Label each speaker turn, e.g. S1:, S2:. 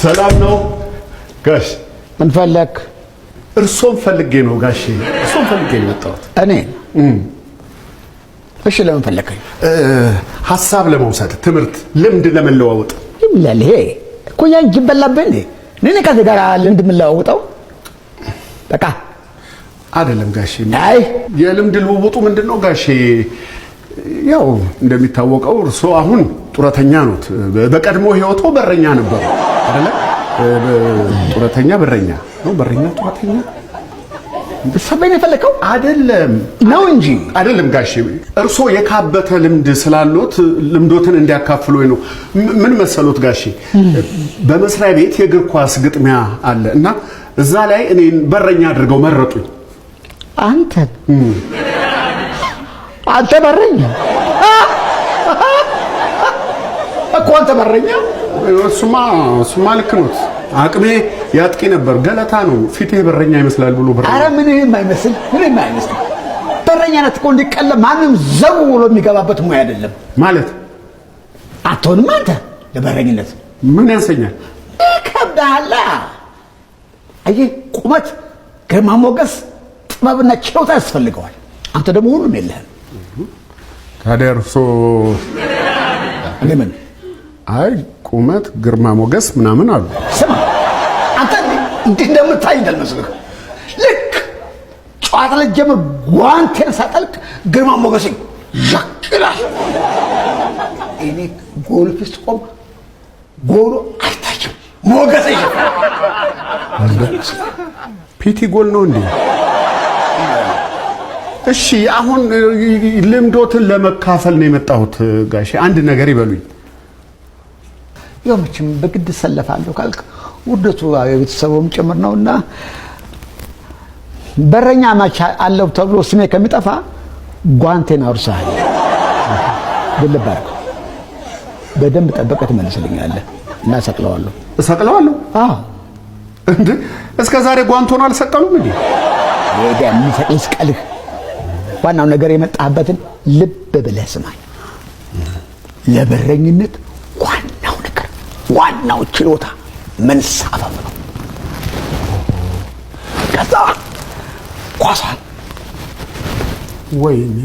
S1: ሰላም ነው ጋሽ?
S2: ምን ፈለክ?
S1: እርሶን ፈልጌ ነው ጋሼ፣ እርሶን ፈልጌ ነው የመጣሁት።
S2: እኔ እሺ፣ ለምን ፈለከኝ?
S1: ሐሳብ ለመውሰድ፣ ትምህርት፣ ልምድ ለመለዋወጥ።
S2: ይምላል ይሄ እኮ ያን ይበላብኝ። እኔ ከዚህ ጋር ልምድ የምለዋወጠው በቃ
S1: አይደለም ጋሼ።
S2: አይ
S1: የልምድ ልውውጡ ምንድነው ጋሼ? ያው እንደሚታወቀው እርሶ አሁን ጡረተኛ ኖት። በቀድሞ ህይወቶ በረኛ ነበሩ አይደለ? ጡረተኛ በረኛ ነው። በረኛ ጡረተኛ
S2: ሰበኝ የፈለከው
S1: አይደለም
S2: ነው እንጂ
S1: አይደለም ጋሼ። እርሶ የካበተ ልምድ ስላሎት ልምዶትን እንዲያካፍሉ ነው። ምን መሰሎት ጋሼ? በመስሪያ ቤት የእግር ኳስ ግጥሚያ አለ እና እዛ ላይ እኔን በረኛ አድርገው መረጡኝ።
S2: አንተ በረኛ
S1: እኮ አንተ በረኛ። እሱማ ልክ ኖት። አቅሜ ያጥቂ ነበር። ገለታ ነው ፊቴ በረኛ ይመስላል ብሎ በረኛ።
S2: ኧረ ምንም አይመስል። በረኛነት እኮ እንዲቀለ ማንም ዘው ብሎ የሚገባበት ሙያ አይደለም
S1: ማለት
S2: አትሆንም አንተ። ለበረኝነት
S1: ምን ያንሰኛል?
S2: ይከብዳል። አየህ፣ ቁመት፣ ግርማ ሞገስ፣ ጥበብና ችሎታ ያስፈልገዋል። አንተ ደግሞ ሁሉም የለህም።
S1: ታዲያ እርሶ
S2: ምን?
S1: አይ ቁመት፣ ግርማ ሞገስ ምናምን አሉ።
S2: ስማ አንተ እንዲህ እንደምታይ እንዳልመስልህ። ልክ ጨዋታ ላይ ጀምር ጓንቴን ሳጠልቅ ግርማ ሞገሴ ያቅላል። እኔ ጎል ፊት ቆም ጎሉ አይታችም። ሞገሴ
S1: ፒቲ ጎል ነው እንዴ? እሺ አሁን ልምዶትን ለመካፈል ነው የመጣሁት ጋሼ። አንድ ነገር ይበሉኝ።
S2: ያው መቼም በግድ ሰለፋለሁ ካልክ ውርደቱ የቤተሰቡም ጭምር ነውና በረኛ ማቻ አለው ተብሎ ስሜ ከሚጠፋ ጓንቴን አውርሳለሁ። ልባርክ በደንብ ጠበቀህ ትመልስልኛለህ እና ሰቅለዋለሁ።
S1: አዎ እንዴ እስከ ዛሬ ጓንቶን አልሰቀሉም እንዴ?
S2: ወደ የሚሰቅል ስቀልህ። ዋናው ነገር የመጣህበትን ልብ ብለህ ስማኝ። ለበረኝነት ዋናው ነገር ዋናው ችሎታ መንሳፈፍ ነው። ከዛ ኳሷን
S1: ወይኔ